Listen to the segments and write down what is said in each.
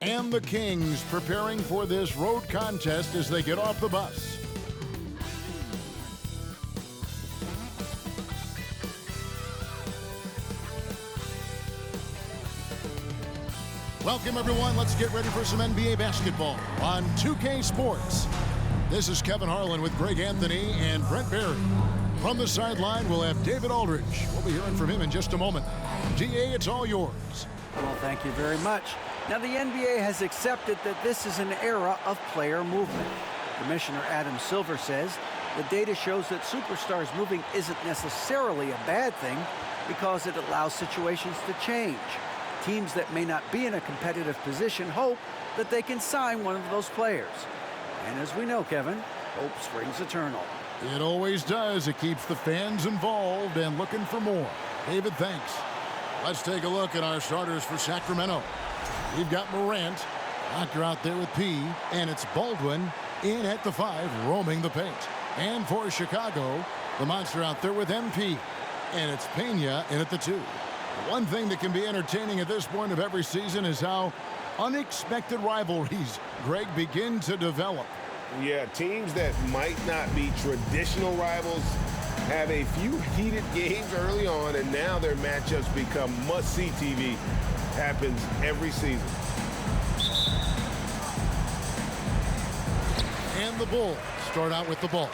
And the Kings preparing for this road contest as they get off the bus. Welcome, everyone. Let's get ready for some NBA basketball on 2K Sports. This is Kevin Harlan with Greg Anthony and Brent Barry. From the sideline, we'll have David Aldridge. We'll be hearing from him in just a moment. DA, it's all yours. Well, thank you very much. Now, the NBA has accepted that this is an era of player movement. Commissioner Adam Silver says the data shows that superstars moving isn't necessarily a bad thing because it allows situations to change. Teams that may not be in a competitive position hope that they can sign one of those players. And as we know, Kevin, hope springs eternal. It always does. It keeps the fans involved and looking for more. David, thanks. Let's take a look at our starters for Sacramento. We've got Morant, Doctor out there with P, and it's Baldwin in at the 5, roaming the paint. And for Chicago, the monster out there with MP, and it's Pena in at the 2. One thing that can be entertaining at this point of every season is how unexpected rivalries, Greg, begin to develop. Yeah, teams that might not be traditional rivals have a few heated games early on, and now their matchups become must-see TV. Happens every season. And the Bulls start out with the ball.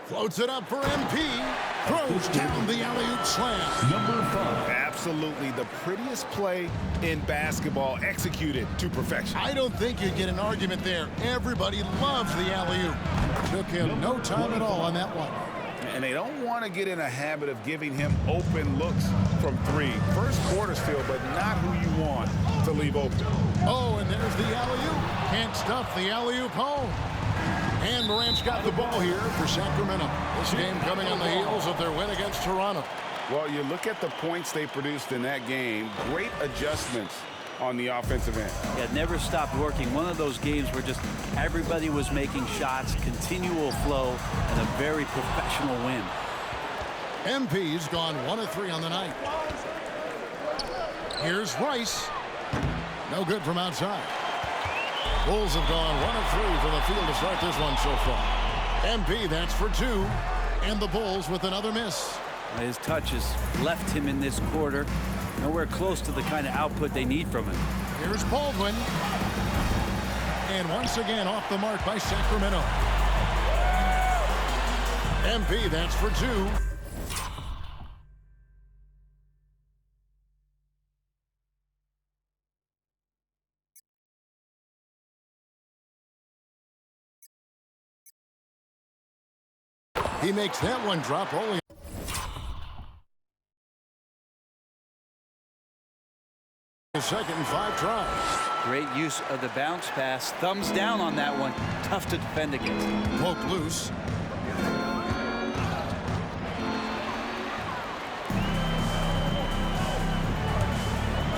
Floats it up for MP. Throws down the alley-oop slam. Number 5. Absolutely the prettiest play in basketball, executed to perfection. I don't think you'd get an argument there. Everybody loves the alley-oop. Took him no time at all on that one. And they don't want to get in a habit of giving him open looks from 3. First quarter still, but not who you want to leave open. Oh, and there's the alley-oop. Can't stuff the alley-oop home. And Morant's got the ball here for Sacramento. This game coming on the heels of their win against Toronto. Well, you look at the points they produced in that game. Great adjustments on the offensive end. Yeah, it never stopped working. One of those games where just everybody was making shots, continual flow, and a very professional win. MP's gone 1 of 3 on the night. Here's Rice. No good from outside. Bulls have gone 1 of 3 for the field to start this one so far. MP, that's for 2. And the Bulls with another miss. His touch has left him in this quarter. Nowhere close to the kind of output they need from him. Here's Baldwin. And once again off the mark by Sacramento. MP, that's for 2. He makes that one drop only. Second and 5 tries. Great use of the bounce pass. Thumbs down on that one. Tough to defend against. Poke loose.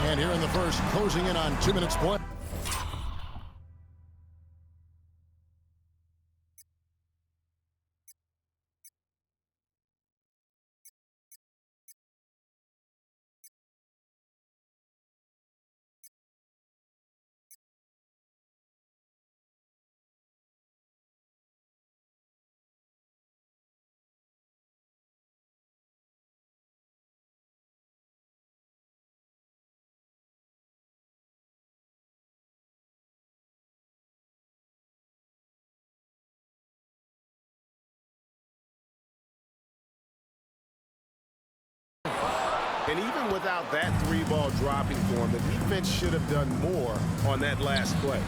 And here in the first, closing in on 2 minutes play. And even without that 3-ball dropping for him, the defense should have done more on that last play.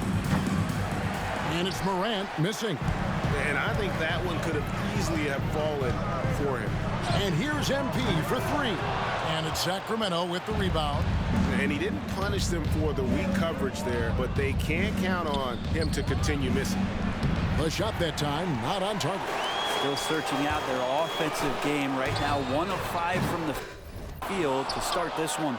And it's Morant missing. And I think that one could have easily have fallen for him. And here's MP for 3. And it's Sacramento with the rebound. And he didn't punish them for the weak coverage there, but they can't count on him to continue missing. The shot that time, not on target. Still searching out their offensive game right now. 1 of 5 from the field to start this one.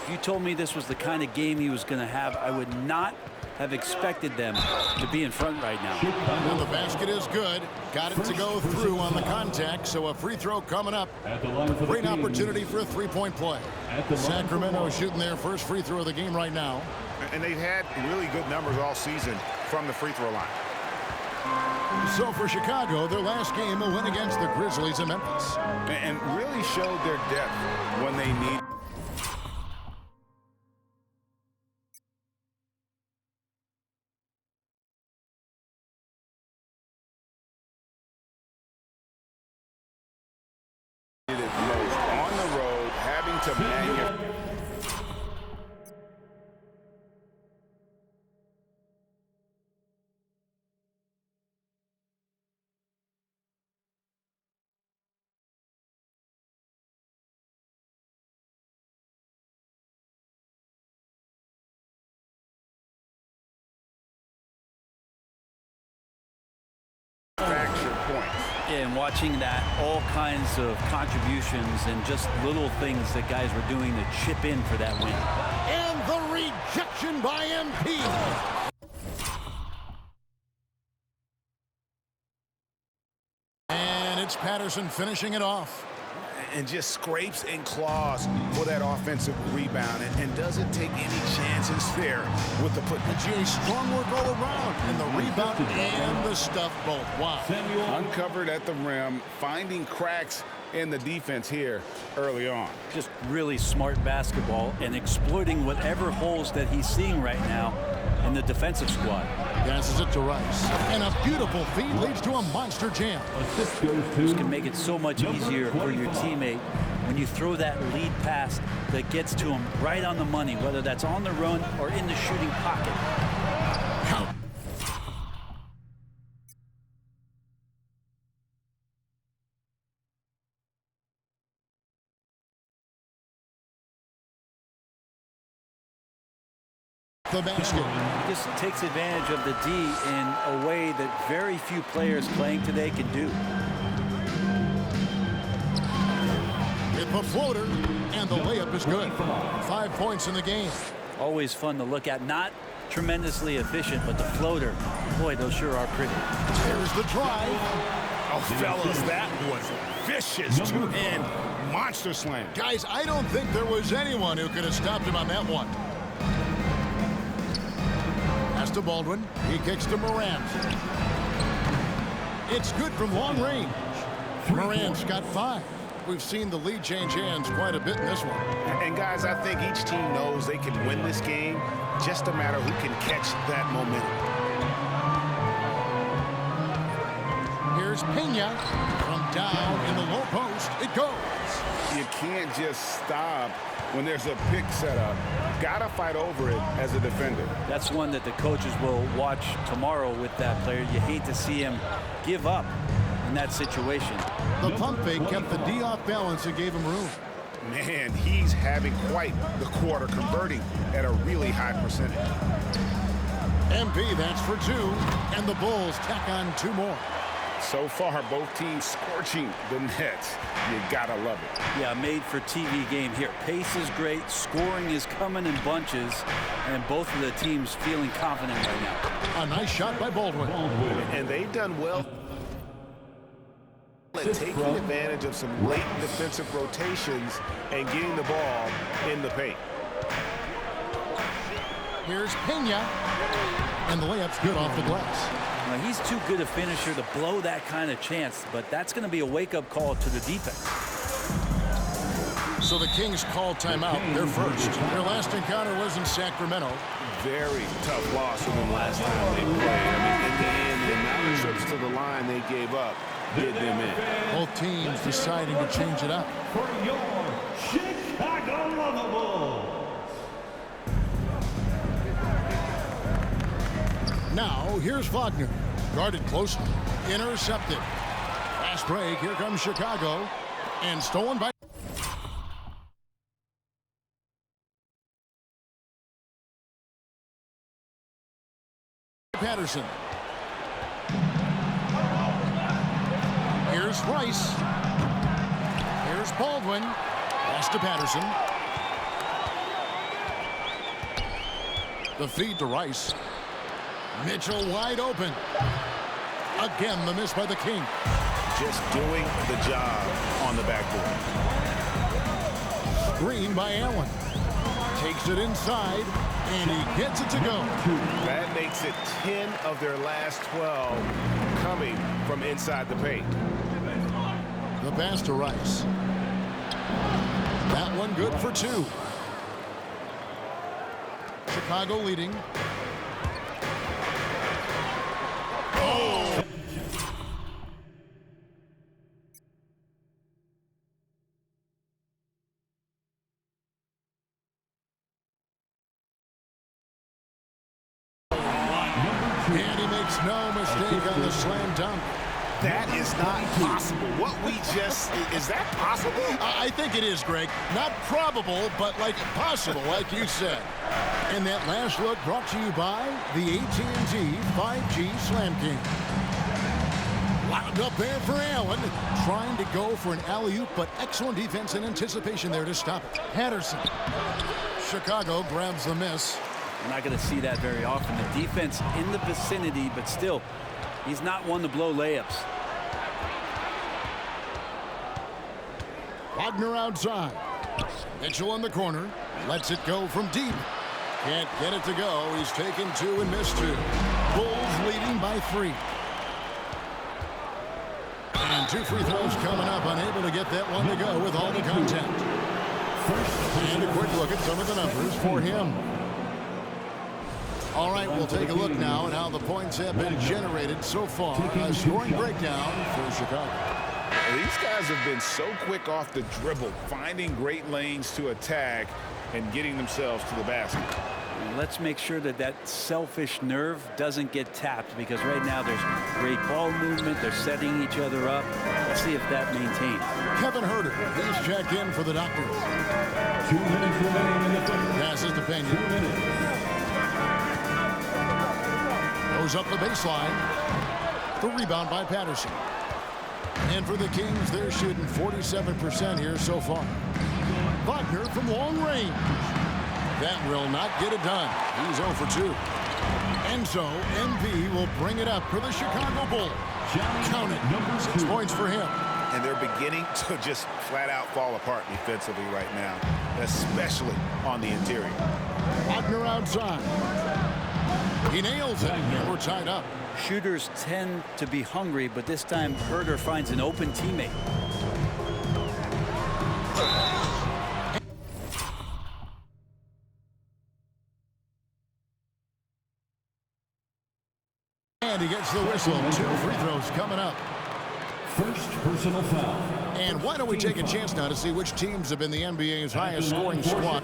If you told me this was the kind of game he was going to have, I would not have expected them to be in front right now. And the basket is good. Got it to go through on the contact, so a free throw coming up. Great opportunity for a three-point play. Sacramento shooting their first free throw of the game right now. And they've had really good numbers all season from the free throw line. So for Chicago, their last game, a win against the Grizzlies in Memphis. And really showed their depth when they need. It most on the road, having to manufacture. Points. Yeah, and watching that, all kinds of contributions and just little things that guys were doing to chip in for that win. And the rejection by MP. And it's Patterson finishing it off. And just scrapes and claws for that offensive rebound and doesn't take any chances there with the put. G.A. strong work all around, and the rebound and the stuff both. Wow. Uncovered at the rim, finding cracks in the defense here early on. Just really smart basketball and exploiting whatever holes that he's seeing right now in the defensive squad. Passes it to Rice. And a beautiful feed leads to a monster jam. This can make it so much easier for your teammate when you throw that lead pass that gets to him right on the money, whether that's on the run or in the shooting pocket. Count. The basket. He just takes advantage of the D in a way that very few players playing today can do. With the floater, and the layup is good. 5 points in the game. Always fun to look at. Not tremendously efficient, but the floater, boy, those sure are pretty. There's the drive. Oh, fellas, that was vicious two-hand monster slam. Guys, I don't think there was anyone who could have stopped him on that one. Pass to Baldwin. He kicks to Morant. It's good from long range. Morant's got 5. We've seen the lead change hands quite a bit in this one. And guys, I think each team knows they can win this game. Just a matter who can catch that momentum. Here's Pena from down in the low post. It goes. You can't just stop when there's a pick set up. Gotta fight over it as a defender. That's one that the coaches will watch tomorrow with that player. You hate to see him give up in that situation. The pump fake kept the D off balance and gave him room. Man, he's having quite the quarter, converting at a really high percentage. MP, that's for 2, and the Bulls tack on 2 more. So far, both teams scorching the Nets. You gotta love it. Yeah, made for TV game here. Pace is great, scoring is coming in bunches, and both of the teams feeling confident right now. A nice shot by Baldwin. And they've done well at taking advantage of some late defensive rotations and getting the ball in the paint. Here's Pena, and the layup's good off the glass. Now, he's too good a finisher to blow that kind of chance, but that's going to be a wake-up call to the defense. So the Kings call timeout. They're first. Their last encounter was in Sacramento. Very tough loss for them last time they played. I mean, in the end, the amount of trips to the line they gave up did them in. Both teams deciding to change it up. For your Chicago Bulls. Now, here's Wagner. Guarded closely. Intercepted. Fast break. Here comes Chicago. And stolen by... Patterson. Here's Rice. Here's Baldwin. Pass to Patterson. The feed to Rice. Mitchell wide open. Again, the miss by the King. Just doing the job on the backboard. Screen by Allen. Takes it inside, and he gets it to go. That makes it 10 of their last 12 coming from inside the paint. The pass to Rice. That one good for 2. Chicago leading. Oh! And he makes no mistake on the slam dunk. That is not possible. What we just, is that possible? I think it is, Greg. Not probable, but like possible, like you said. And that last look brought to you by the AT&T 5G Slam King. Wound up there for Allen, trying to go for an alley-oop, but excellent defense and anticipation there to stop it. Patterson. Chicago grabs the miss. We're not going to see that very often. The defense in the vicinity, but still, he's not one to blow layups. Wagner outside. Mitchell in the corner. Lets it go from deep. Can't get it to go. He's taken 2 and missed 2. Bulls leading by 3. And 2 free throws coming up. Unable to get that one to go with all the contact. And a quick look at some of the numbers for him. All right, we'll take a look now at how the points have been generated so far. A scoring breakdown for Chicago. These guys have been so quick off the dribble, finding great lanes to attack and getting themselves to the basket. Let's make sure that that selfish nerve doesn't get tapped, because right now there's great ball movement. They're setting each other up. Let's see if that maintains. Kevin Herter, he's checked in for the Doctors. 2 minutes remaining in the third. Passes to Pena. 2 minutes. Goes up the baseline. The rebound by Patterson. And for the Kings, they're shooting 47% here so far. Wagner from long range. That will not get it done. He's 0 for 2. And so, MV will bring it up for the Chicago Bulls. Count it. 6 points for him. And they're beginning to just flat out fall apart defensively right now, especially on the interior. Wagner outside. He nails it. And we're tied up. Shooters tend to be hungry, but this time Herter finds an open teammate. And he gets the whistle. 2 free throws coming up. First personal foul. And why don't we take a chance now to see which teams have been the NBA's highest scoring squad.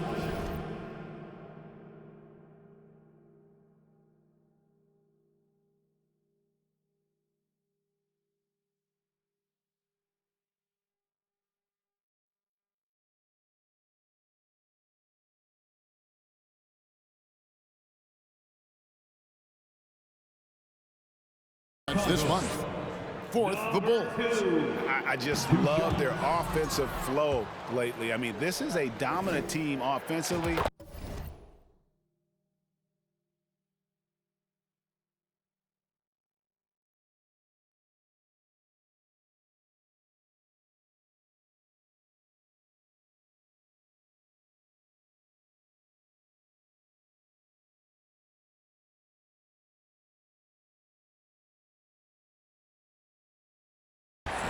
This month. 4th, the Bulls. I just love their offensive flow lately. I mean, this is a dominant team offensively.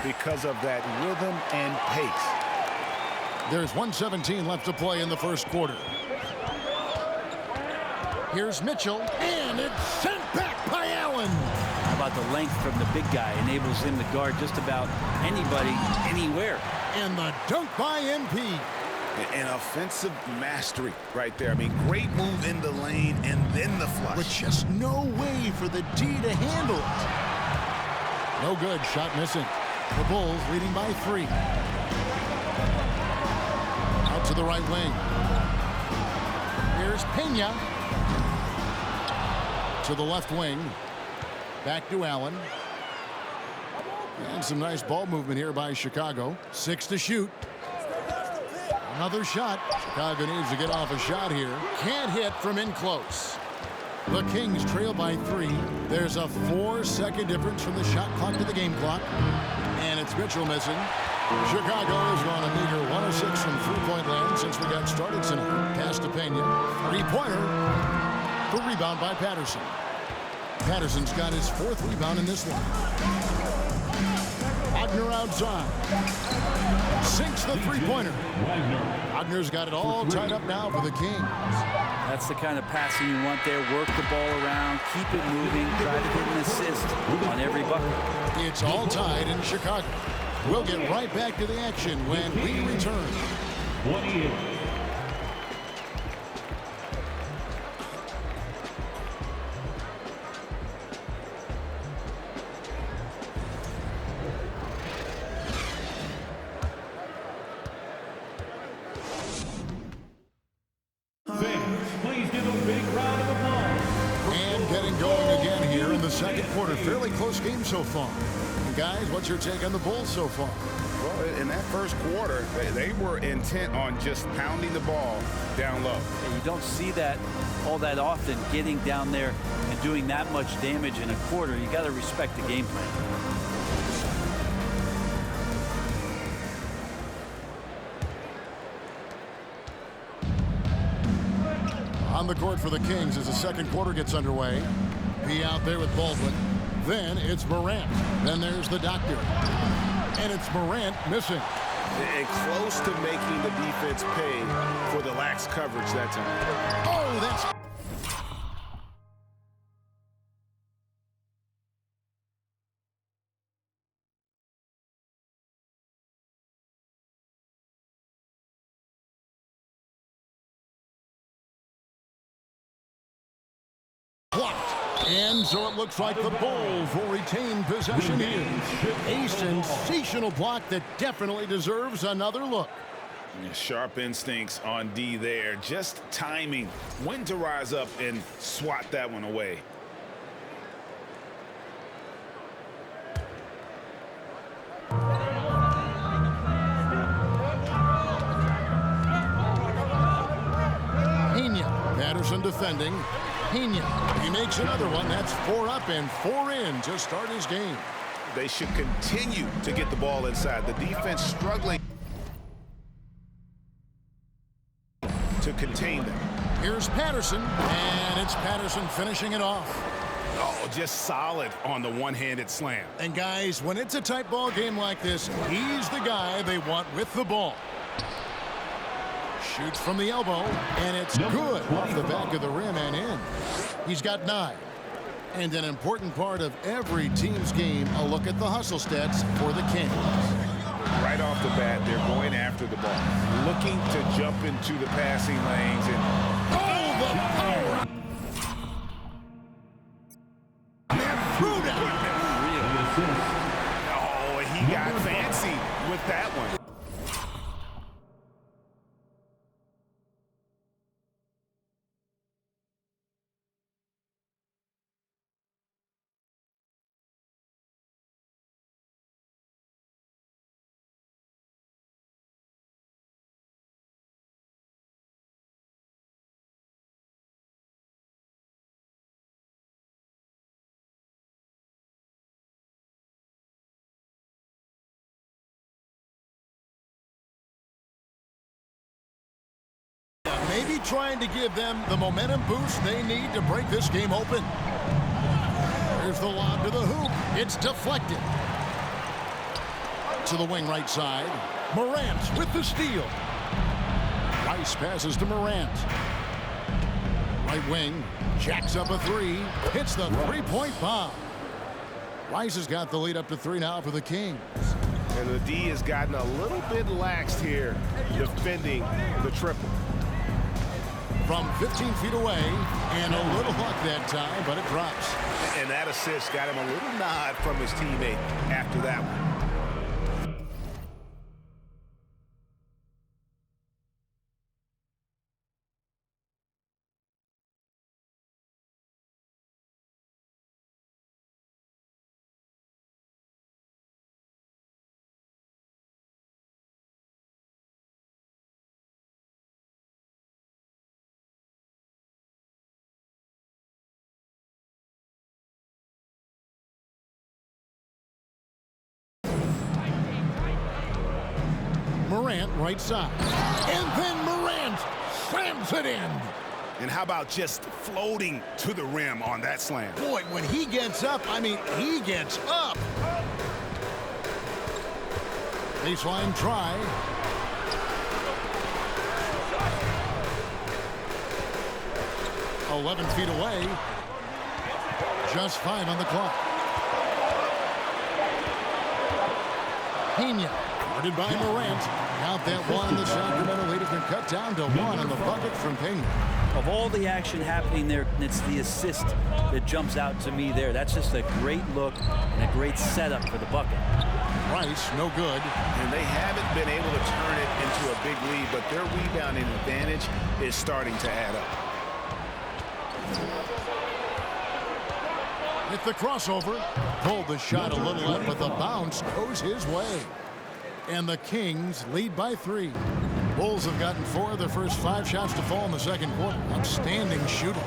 Because of that rhythm and pace. There's 1:17 left to play in the first quarter. Here's Mitchell, and it's sent back by Allen. How about the length from the big guy? Enables him to guard just about anybody, anywhere. And the dunk by MP. An offensive mastery right there. I mean, great move in the lane and then the flush. With just no way for the D to handle it. No good, shot missing. The Bulls leading by 3. Out to the right wing. Here's Pena. To the left wing. Back to Allen. And some nice ball movement here by Chicago. 6 to shoot. Another shot. Chicago needs to get off a shot here. Can't hit from in close. The Kings trail by 3. There's a 4-second difference from the shot clock to the game clock. And it's Mitchell missing. Chicago has gone a meager 1 of 6 from three-point land since we got started tonight. Pass to Pena. Three-pointer. The rebound by Patterson. Patterson's got his 4th rebound in this one. Wagner outside. Sinks the three-pointer. Wagner's got it all tied up now for the Kings. That's the kind of passing you want there. Work the ball around, keep it moving, try to get an assist on every bucket. It's all tied in Chicago. We'll get right back to the action when we return. 28. Please give a big round of applause. And getting going again here in the second quarter. Fairly close game so far. And guys, what's your take on the Bulls so far? Well, in that first quarter, they were intent on just pounding the ball down low. You don't see that all that often, getting down there and doing that much damage in a quarter. You got to respect the game plan. On the court for the Kings as the second quarter gets underway. Be out there with Baldwin. Then it's Morant. Then there's the doctor. And it's Morant missing. And close to making the defense pay for the lax coverage that time. Oh, that's... blocked. And so it looks like the Bulls will retain possession here. A sensational block that definitely deserves another look. Sharp instincts on D there. Just timing when to rise up and swat that one away. Pena. Patterson defending. Pena. He makes another one. That's 4 up and 4 in to start his game. They should continue to get the ball inside. The defense struggling to contain them. Here's Patterson, and it's Patterson finishing it off. Oh, just solid on the one-handed slam. And guys, when it's a tight ball game like this, he's the guy they want with the ball. Shoots from the elbow, and it's good off the back of the rim and in. He's got 9. And an important part of every team's game, a look at the hustle stats for the Kings. Right off the bat, they're going after the ball, looking to jump into the passing lanes. And oh, the power! oh, he got fancy with that one. Maybe trying to give them the momentum boost they need to break this game open. Here's the lob to the hoop. It's deflected. To the wing right side. Morant with the steal. Rice passes to Morant. Right wing. Jacks up a 3. Hits the three-point bomb. Rice has got the lead up to 3 now for the Kings. And the D has gotten a little bit laxed here defending the triple. From 15 feet away, and a little luck that time, but it drops. And that assist got him a little nod from his teammate after that one. Morant right side. And then Morant slams it in. And how about just floating to the rim on that slam? Boy, when he gets up, I mean, he gets up. Baseline try. "11 feet away. Just 5 on the clock. Pena, guarded by Morant. Count that one. The Sacramento lead has been cut down to 1 on the bucket from Pena. Of all the action happening there, it's the assist that jumps out to me there. That's just a great look and a great setup for the bucket. Rice, no good. And they haven't been able to turn it into a big lead, but their rebounding advantage is starting to add up. With the crossover, pulled the shot a little left, but the bounce goes his way. And the Kings lead by 3. Bulls have gotten 4 of their first 5 shots to fall in the second quarter. Outstanding shooting.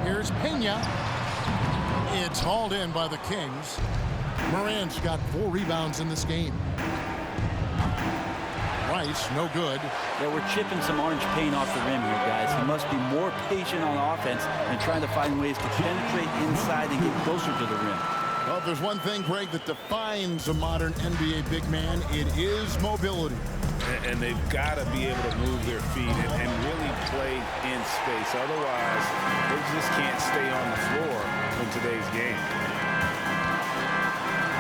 Here's Pena. It's hauled in by the Kings. Morant's got 4 rebounds in this game. Rice, no good. Yeah, we're chipping some orange paint off the rim here, guys. He must be more patient on offense and trying to find ways to penetrate inside and get closer to the rim. Well, if there's one thing, Greg, that defines a modern NBA big man, it is mobility. And they've got to be able to move their feet and really play in space. Otherwise, they just can't stay on the floor in today's game.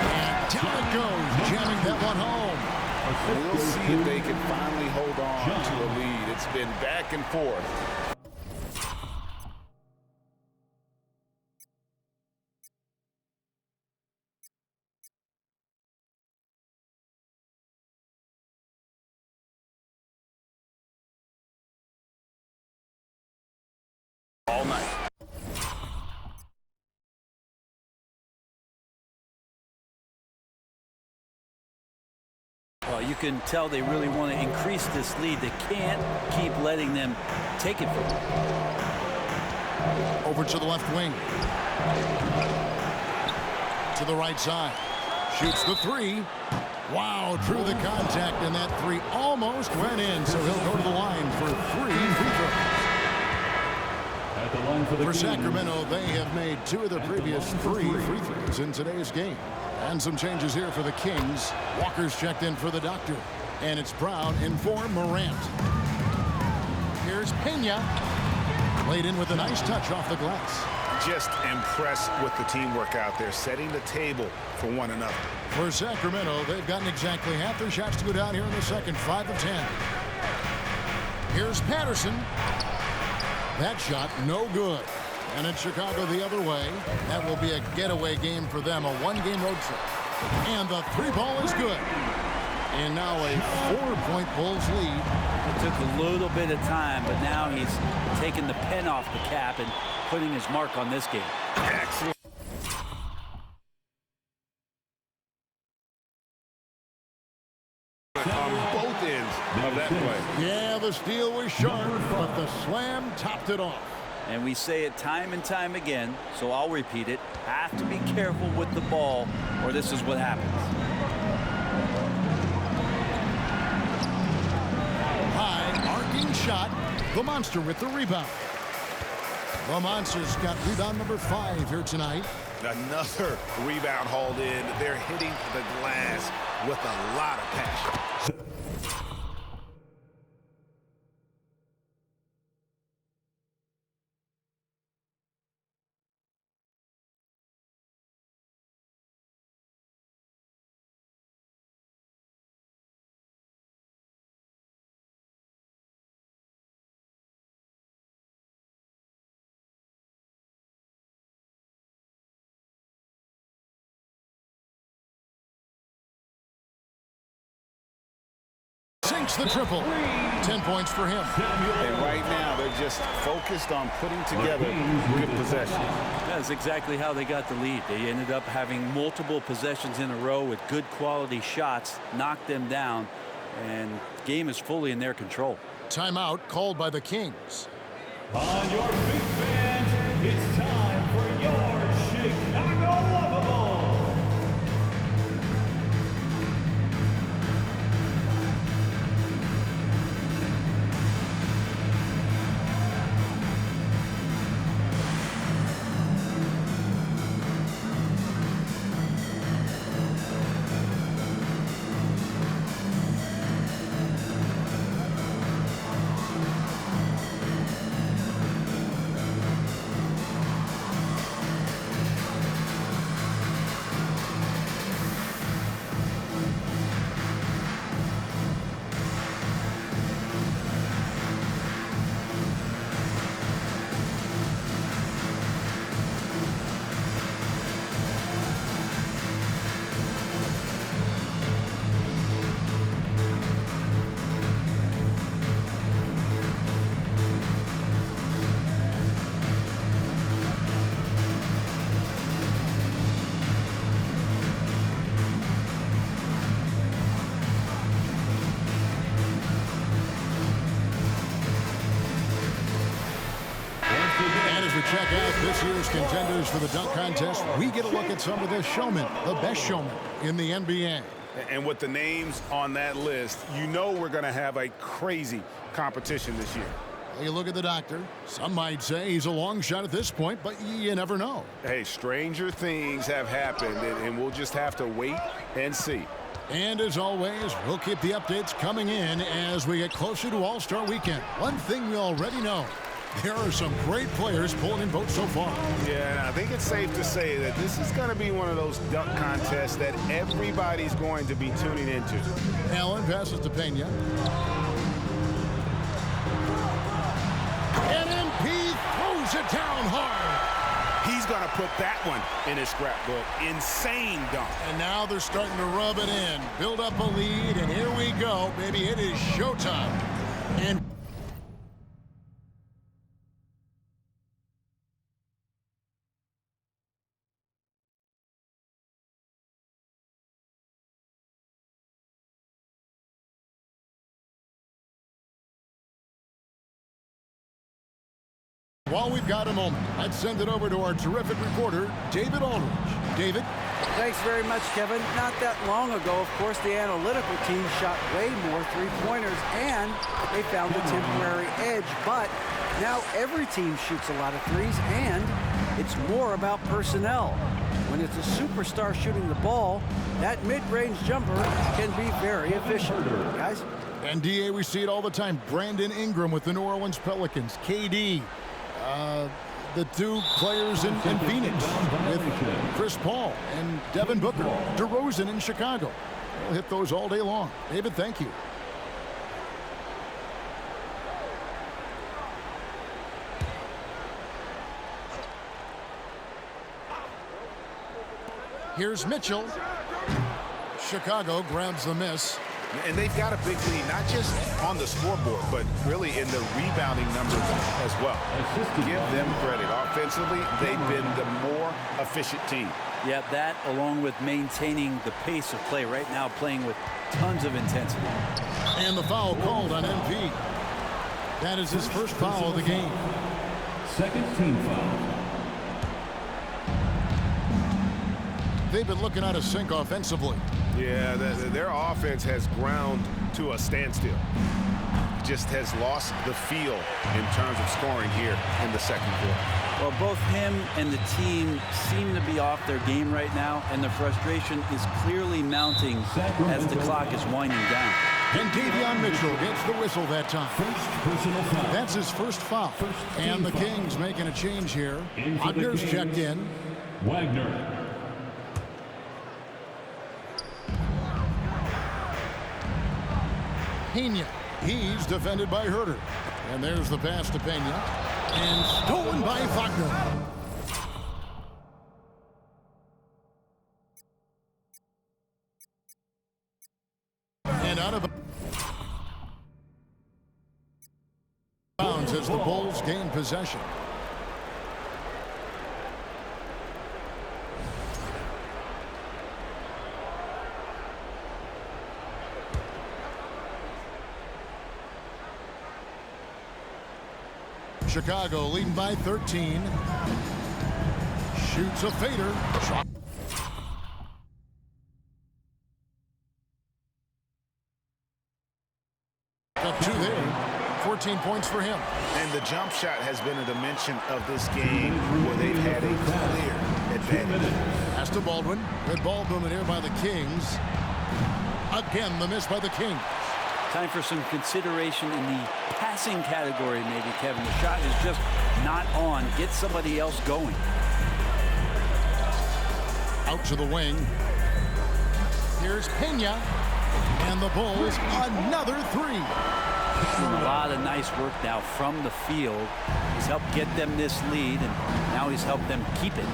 And down it goes, jamming that one home. We'll see if they can finally hold on to a lead. It's been back and forth. All night. Well, you can tell they really want to increase this lead. They can't keep letting them take it from them. Over to the left wing. To the right side. Shoots the 3. Wow, drew the contact, and that 3 almost went in, so he'll go to the line for 3 free throws. At the line for the For Kings. Sacramento, they have made 2 of their previous 3 free throws in today's game. And some changes here for the Kings. Walker's checked in for the doctor. And it's Brown in for Morant. Here's Pena. Played in with a nice touch off the glass. Just impressed with the teamwork out there, setting the table for one another. For Sacramento, they've gotten exactly half their shots to go down here in the second, 5 of 10. Here's Patterson. That shot, no good. And it's Chicago the other way. That will be a getaway game for them, a 1-game road trip. And the 3-ball is good. And now a 4-point Bulls lead. It took a little bit of time, but now he's taking the pen off the cap and putting his mark on this game. Excellent. On both ends of that play. Yeah, the steal was sharp, but the slam topped it off. And we say it time and time again, so I'll repeat it. Have to be careful with the ball, or this is what happens. High, arcing shot. The Monster with the rebound. The Monster's got rebound number 5 here tonight. Another rebound hauled in. They're hitting the glass with a lot of passion. Sinks the triple. 10 points for him. And right now, they're just focused on putting together good possessions. That's exactly how they got the lead. They ended up having multiple possessions in a row with good quality shots, knocked them down, and the game is fully in their control. Timeout called by the Kings. On your big fans, it's time for your Chicago Lovable. we check out this year's contenders for the dunk contest, we get a look at some of the showmen, the best showmen in the NBA. And with the names on that list, you know we're going to have a crazy competition this year. You look at the doctor. Some might say he's a long shot at this point, but you never know. Hey, stranger things have happened, and we'll just have to wait and see. And as always, we'll keep the updates coming in as we get closer to All-Star Weekend. One thing we already know, there are some great players pulling in votes so far. Yeah, and I think it's safe to say that this is going to be one of those dunk contests that everybody's going to be tuning into. Allen passes to Pena. And MP throws it down hard. He's going to put that one in his scrapbook. Insane dunk. And now they're starting to rub it in, build up a lead, and here we go, baby. It is showtime. And while we've got a moment, let's send it over to our terrific reporter, David Aldridge. David? Thanks very much, Kevin. Not that long ago, of course, the analytical team shot way more three-pointers, and they found a temporary edge. But now every team shoots a lot of threes, and it's more about personnel. When it's a superstar shooting the ball, that mid-range jumper can be very efficient. Guys? And, DA, we see it all the time. Brandon Ingram with the New Orleans Pelicans. KD. The two players in Phoenix with Chris Paul and Devin Booker. DeRozan in Chicago. We'll hit those all day long. David, thank you. Here's Mitchell. Chicago grabs the miss. And they've got a big lead, not just on the scoreboard, but really in the rebounding numbers as well. Give them credit. Offensively, they've been the more efficient team. Yeah, that along with maintaining the pace of play right now, playing with tons of intensity. And the foul called on MP. That is his first foul of the game. Second team foul. They've been looking out of sync offensively. Yeah, their offense has ground to a standstill. Just has lost the feel in terms of scoring here in the second quarter. Well, both him and the team seem to be off their game right now, and the frustration is clearly mounting as the clock is winding down. And Davion Mitchell gets the whistle that time. That's his first foul. And the Kings making a change here. Wagner's checked in. Wagner. Pena. He's defended by Herter. And there's the pass to Pena. And stolen by Wagner. And out of bounds as the Bulls gain possession. Chicago leading by 13. Shoots a fader. Shot. Got two there. 14 points for him. And the jump shot has been a dimension of this game where they've had a clear advantage. Pass to Baldwin. Good ball movement here by the Kings. Again, the miss by the Kings. Time for some consideration in the passing category, maybe, Kevin. The shot is just not on. Get somebody else going. Out to the wing. Here's Pena. And the Bulls, another three. A lot of nice work now from the field. He's helped get them this lead, and now he's helped them keep it.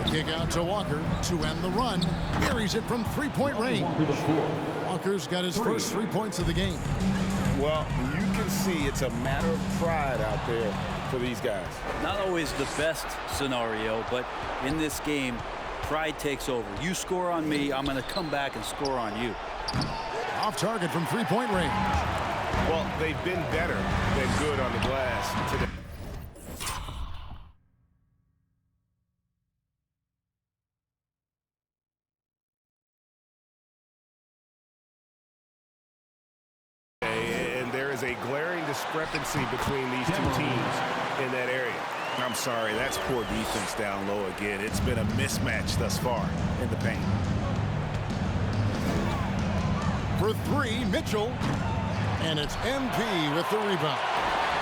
The kick out to Walker to end the run. Buries it from three-point range. Walker's got his first 3 points of the game. Well, you can see it's a matter of pride out there for these guys. Not always the best scenario, but in this game, pride takes over. You score on me, I'm going to come back and score on you. Off target from three-point range. Well, they've been better than good on the glass today. glaring discrepancy between these two teams in that area. I'm sorry, that's poor defense down low again. It's been a mismatch thus far in the paint. For three, Mitchell. And it's MP with the rebound.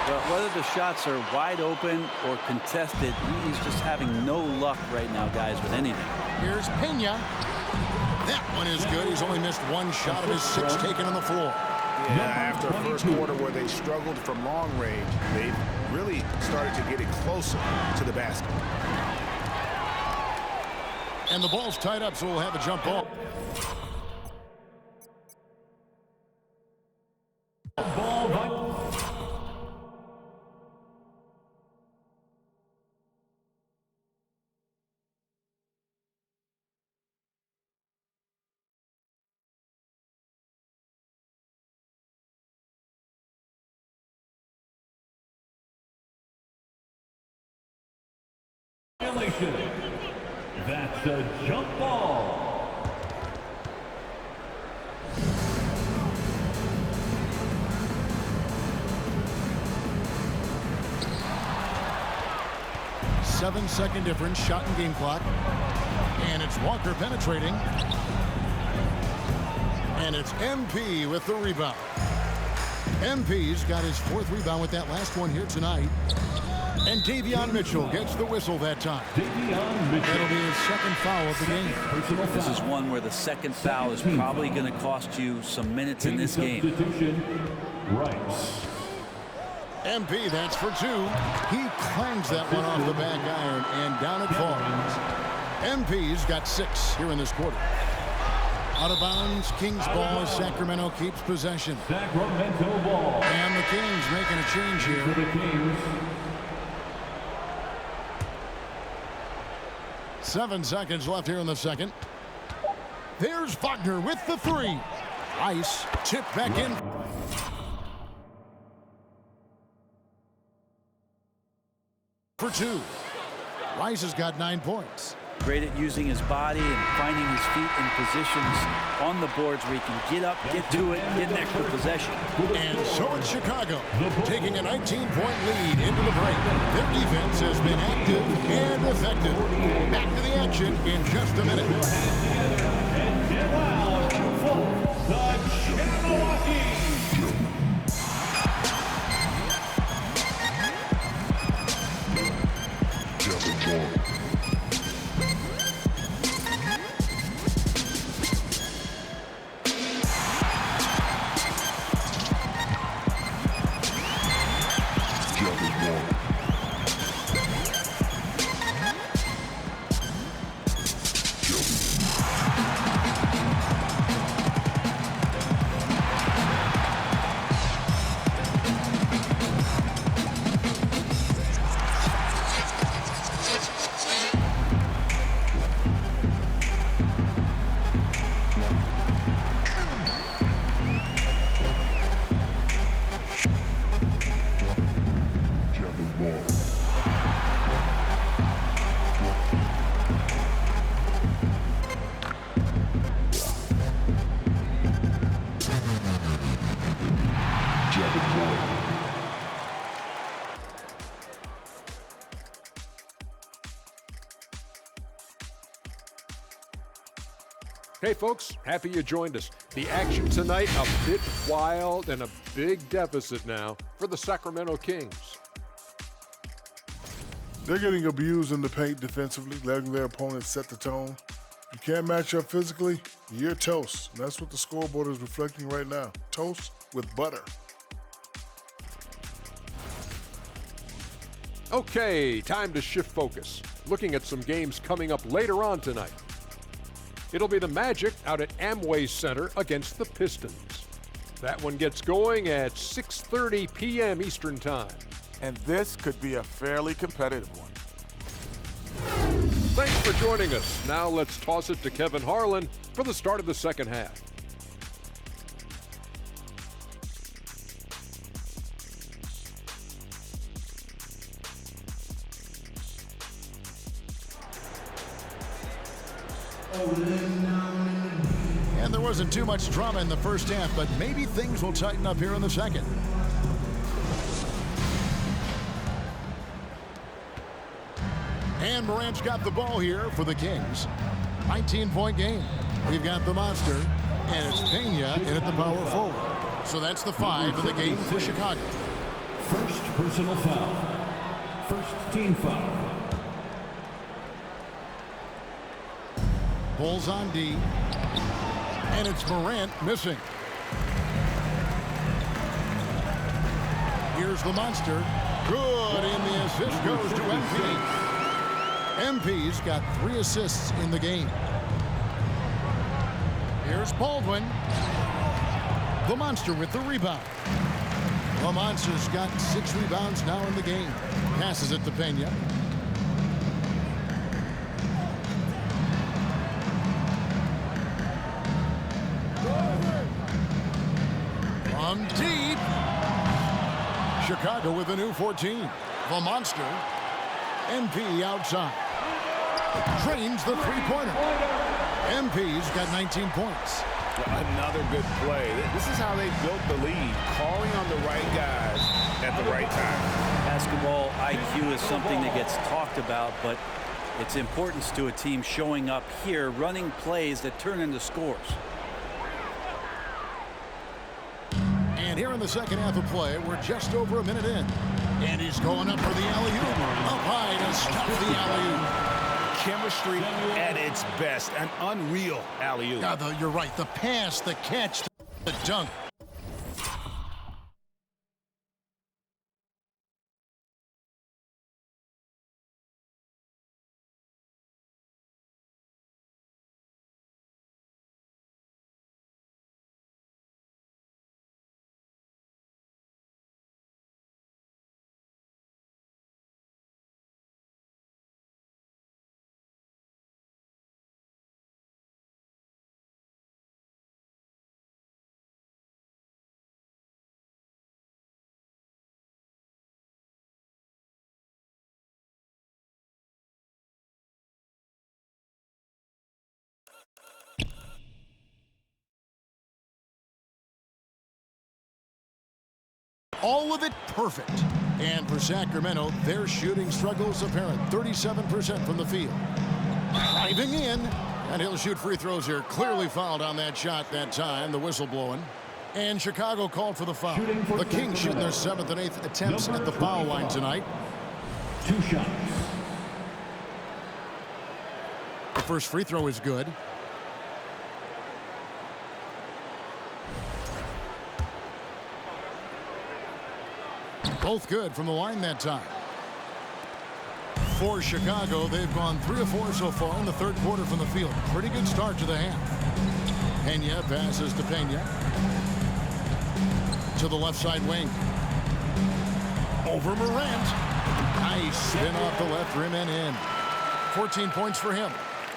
But whether the shots are wide open or contested, he's just having no luck right now, guys, with anything. Here's Pena. That one is good. He's only missed one shot of his 6 taken on the floor. Yeah, after a first quarter where they struggled from long range, they've really started to get it closer to the basket. And the ball's tied up, so we'll have a jump ball. That's a jump ball. Seven-second difference, shot and game clock. And it's Walker penetrating. And it's MP with the rebound. MP's got his 4th rebound with that last one here tonight. And Davion Mitchell gets the whistle that time. That'll be his 2nd foul of the game. This is one where the 2nd foul is probably going to cost you some minutes in this game. Rice. MP, that's for 2. He clangs that one off the back iron, and down it falls. MP's got 6 here in this quarter. Out of bounds, Kings ball as Sacramento keeps possession. Sacramento ball. And the Kings making a change here. For the Kings. 7 seconds left here in the second. There's Wagner with the 3. Ice tipped back in. For 2. Rice has got 9 points. Great at using his body and finding his feet in positions on the boards where he can get up, get to it, get an extra possession. And so it's Chicago taking a 19-point lead into the break. Their defense has been active and effective. Back to the action in just a minute. And now for the Milwaukee. Hey folks, happy you joined us. The action tonight a bit wild and a big deficit now for the Sacramento Kings. They're getting abused in the paint defensively, letting their opponents set the tone. If you can't match up physically, you're toast. And that's what the scoreboard is reflecting right now. Toast with butter. Okay, time to shift focus. Looking at some games coming up later on tonight. It'll be the Magic out at Amway Center against the Pistons. That one gets going at 6:30 p.m. Eastern Time. And this could be a fairly competitive one. Thanks for joining us. Now let's toss it to Kevin Harlan for the start of the second half. And there wasn't too much drama in the first half, but maybe things will tighten up here in the second. And Morant's got the ball here for the Kings. 19-point game. We've got the monster, and it's Pena in at the power forward. So that's the 5 in the game for Chicago. First personal foul. First team foul. Bulls on D. And it's Morant missing. Here's the monster. Good, and the assist goes to MP. MP's got 3 assists in the game. Here's Baldwin. The monster with the rebound. The monster's got 6 rebounds now in the game. Passes it to Pena. From deep. Chicago with a new 14. The monster. MP outside. Drains the three-pointer. MP's got 19 points. Another good play. This is how they built the lead, calling on the right guys at the right time. Basketball IQ is something that gets talked about, but its importance to a team showing up here, running plays that turn into scores. And here in the second half of play, we're just over a minute in. And he's going up for the alley-oop. Up high to stop the alley-oop. Chemistry at its best. An unreal alley-oop. Yeah, you're right. The pass, the catch, the dunk. All of it perfect. And for Sacramento, their shooting struggles apparent. 37% from the field. Driving in. And he'll shoot free throws here. Clearly fouled on that shot that time. The whistle blowing. And Chicago called for the foul. The Kings shooting their 7th and 8th attempts at the foul line tonight. 2 shots. The first free throw is good. Both good from the line that time. For Chicago, they've gone 3 of 4 so far in the third quarter from the field. Pretty good start to the half. Pena passes to Pena. To the left side wing. Over Morant. Nice spin off the left rim and in. 14 points for him.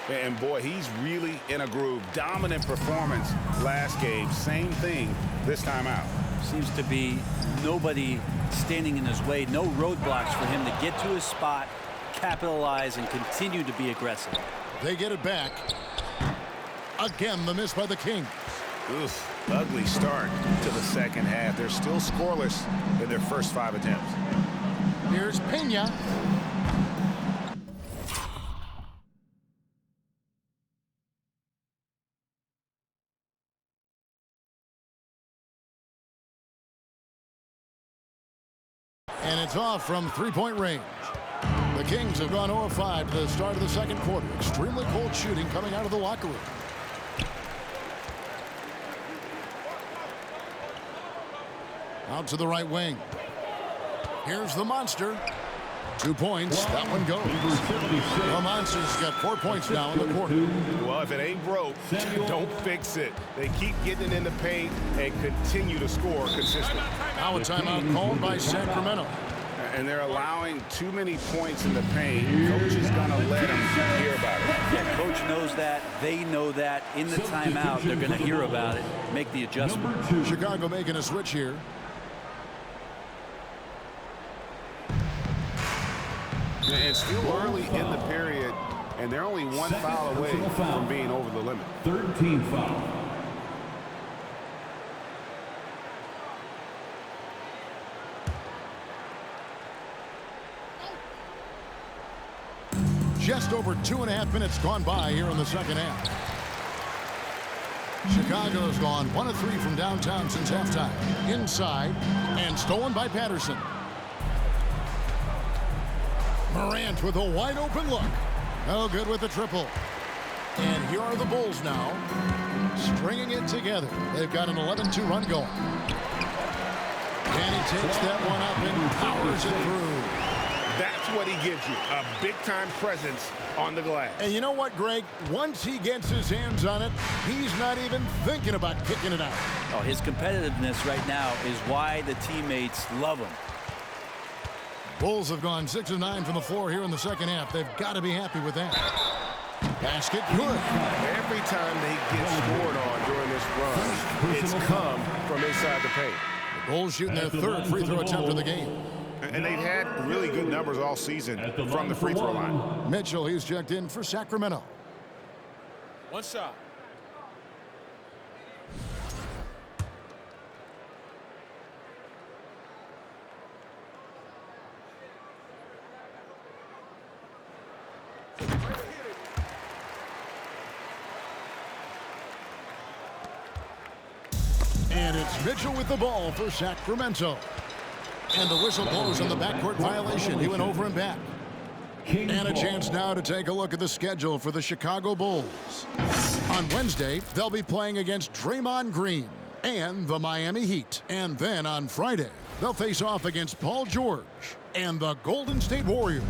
And boy, he's really in a groove. Dominant performance last game. Same thing this time out. Seems to be nobody standing in his way. No roadblocks for him to get to his spot, capitalize, and continue to be aggressive. They get it back. Again, the miss by the Kings. Oof, ugly start to the second half. They're still scoreless in their first 5 attempts. Here's Pena. And it's off from three-point range. The Kings have gone 0 of 5 to the start of the second quarter. Extremely cold shooting coming out of the locker room. Out to the right wing. Here's the monster. 2 points. That one goes. The monster's got 4 points now in the quarter. Well, if it ain't broke, don't fix it. They keep getting it in the paint and continue to score consistently. Now a timeout called by Sacramento. And they're allowing too many points in the paint. Coach is going to let them hear about it. Yeah, coach knows that. They know that. In the timeout, they're going to hear about it, make the adjustment. Chicago making a switch here. And still early in the period, and they're only 1 foul away from being over the limit. 13 foul. Just over 2.5 minutes gone by here in the second half. Chicago's gone 1 of 3 from downtown since halftime. Inside and stolen by Patterson. Morant with a wide open look. No good with the triple. And here are the Bulls now, stringing it together. They've got an 11-2 run going. And he takes that one up and powers it through. That's what he gives you, a big-time presence on the glass. And you know what, Greg? Once he gets his hands on it, he's not even thinking about kicking it out. Oh, his competitiveness right now is why the teammates love him. Bulls have gone 6 of 9 from the floor here in the second half. They've got to be happy with that. Basket good. Every time they get scored on during this run, it's come from inside the paint. The Bulls shooting their third free throw attempt of the game. And they've had really good numbers all season from the free throw line. Mitchell, he's checked in for Sacramento. One shot. And it's Mitchell with the ball for Sacramento. And the whistle blows on the backcourt violation. He went over and back. And a chance now to take a look at the schedule for the Chicago Bulls. On Wednesday, they'll be playing against Draymond Green and the Miami Heat. And then on Friday, they'll face off against Paul George and the Golden State Warriors.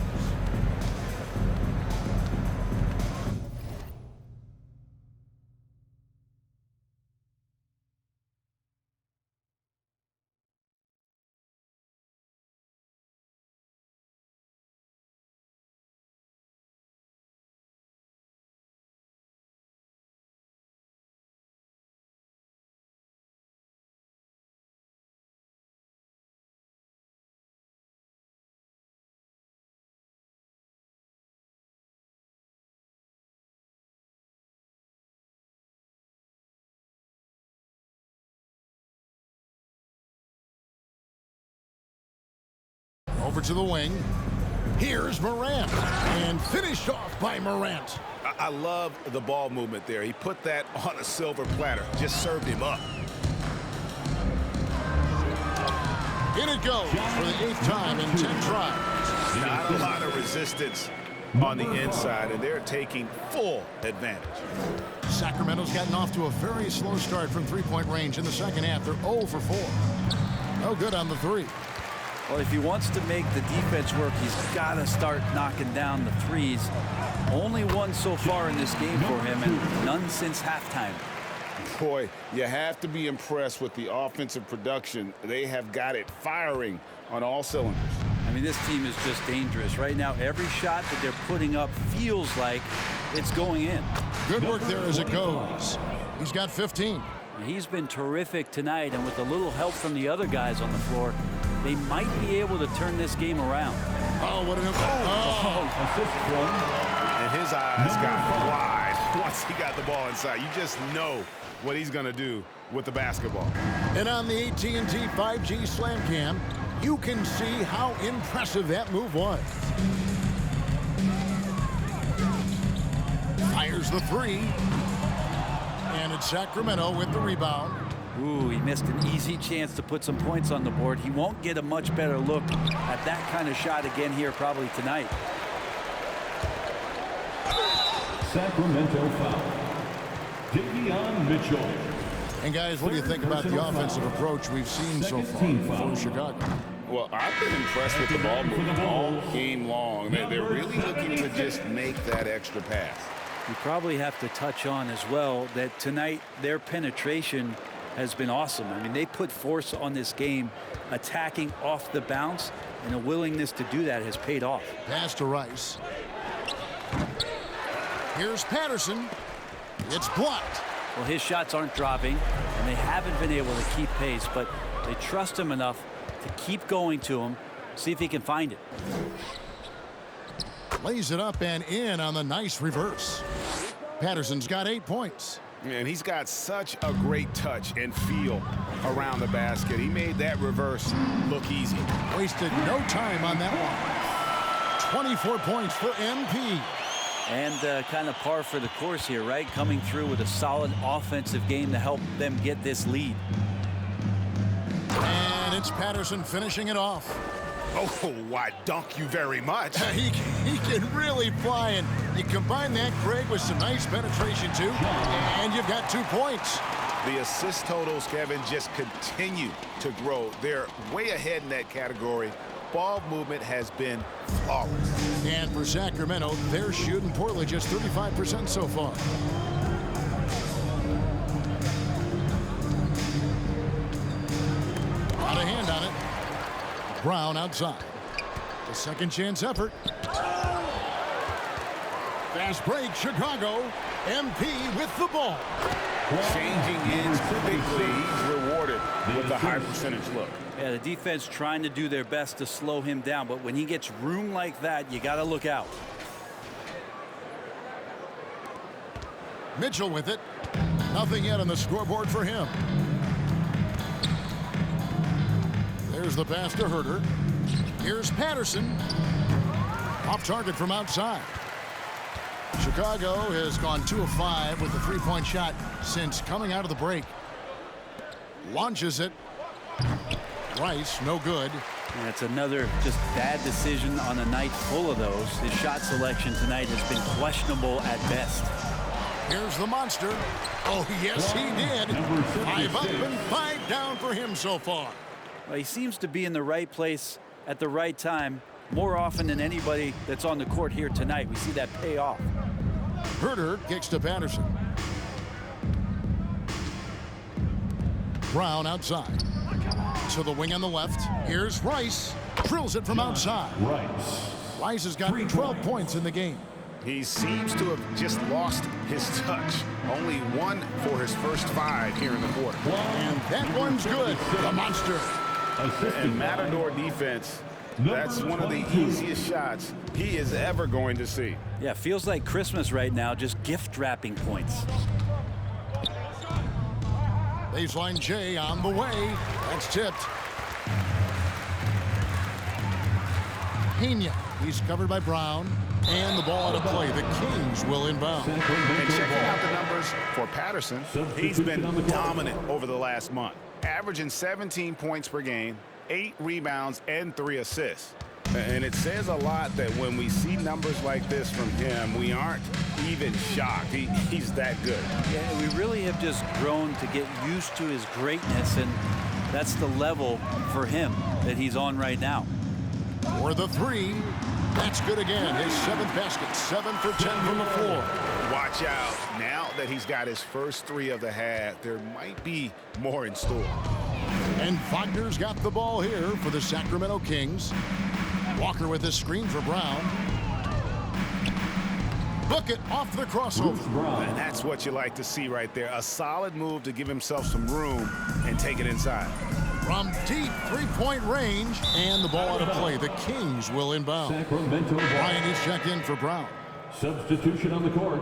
Over to the wing. Here's Morant. And finished off by Morant. I love the ball movement there. He put that on a silver platter. Just served him up. In it goes for the 8th time in 10 tries. Not a lot of resistance on the inside, and they're taking full advantage. Sacramento's gotten off to a very slow start from three-point range in the second half. They're 0 for 4. No good on the 3. Well, if he wants to make the defense work, he's got to start knocking down the threes. Only one so far in this game for him, and none since halftime. Boy, you have to be impressed with the offensive production. They have got it firing on all cylinders. I mean, this team is just dangerous. Right now, every shot that they're putting up feels like it's going in. Good work there as it goes. He's got 15. He's been terrific tonight, and with a little help from the other guys on the floor, they might be able to turn this game around. Oh, what an And his eyes got wide once he got the ball inside. You just know what he's going to do with the basketball. And on the AT&T 5G Slam Cam, you can see how impressive that move was. Fires the 3. And it's Sacramento with the rebound. Ooh, he missed an easy chance to put some points on the board. He won't get a much better look at that kind of shot again here probably tonight. Sacramento foul. Davion Mitchell. And guys, what do you think about the offensive approach we've seen so far from Chicago? Well, I've been impressed with the ball movement all game long. They're really looking to just make that extra pass. You probably have to touch on as well that tonight their penetration has been awesome. I mean, they put force on this game, attacking off the bounce, and a willingness to do that has paid off. Pass to Rice. Here's Patterson. It's blocked. Well, his shots aren't dropping, and they haven't been able to keep pace, but they trust him enough to keep going to him, see if he can find it. Lays it up and in on the nice reverse. Patterson's got 8 points. And he's got such a great touch and feel around the basket. He made that reverse look easy. Wasted no time on that one. 24 points for MP. And kind of par for the course here, right? Coming through with a solid offensive game to help them get this lead. And it's Patterson finishing it off. Oh, why, dunk you very much. He can really fly, and you combine that, Greg, with some nice penetration, too, and you've got 2 points. The assist totals, Kevin, just continue to grow. They're way ahead in that category. Ball movement has been flawless. And for Sacramento, they're shooting poorly, just 35% so far. Got a hand on it. Brown outside. The second chance effort. Fast break, Chicago. MP with the ball. Changing ends quickly. He's rewarded with a high percentage look. Yeah, the defense trying to do their best to slow him down, but when he gets room like that, you got to look out. Mitchell with it. Nothing yet on the scoreboard for him. There's the pass to Herter. Here's Patterson. Off target from outside. Chicago has gone 2 of 5 with the 3-point shot since coming out of the break. Launches it. Rice, no good. And it's another just bad decision on a night full of those. His shot selection tonight has been questionable at best. Here's the monster. Oh, yes, he did. 5 up and 5 down for him so far. Well, he seems to be in the right place at the right time more often than anybody that's on the court here tonight. We see that pay off. Herter kicks to Patterson. Brown outside. To the wing on the left. Here's Rice. Drills it from outside. Rice has got 12 points in the game. He seems to have just lost his touch. Only 1 for his first 5 here in the quarter. And that one's good. The monster. And Matador defense, that's one of the easiest shots he is ever going to see. Yeah, feels like Christmas right now, just gift wrapping points. Baseline J on the way. That's tipped. Pena, he's covered by Brown. And the ball out of play. The Kings will inbound. And checking out the numbers for Patterson, he's been dominant over the last month. Averaging 17 points per game, 8 rebounds, and 3 assists. And it says a lot that when we see numbers like this from him, we aren't even shocked. He's that good. Yeah, we really have just grown to get used to his greatness, and that's the level for him that he's on right now. For the 3. That's good again. His 7th basket. 7 for 10 from the floor. Watch out. Now that he's got his first 3 of the half, there might be more in store. And Wagner's got the ball here for the Sacramento Kings. Walker with his screen for Brown. Bucket off the crossover. And that's what you like to see right there. A solid move to give himself some room and take it inside. From deep 3-point range, and the ball out of play. The Kings will inbound. Sacramento. Ryan is checked in for Brown. Substitution on the court.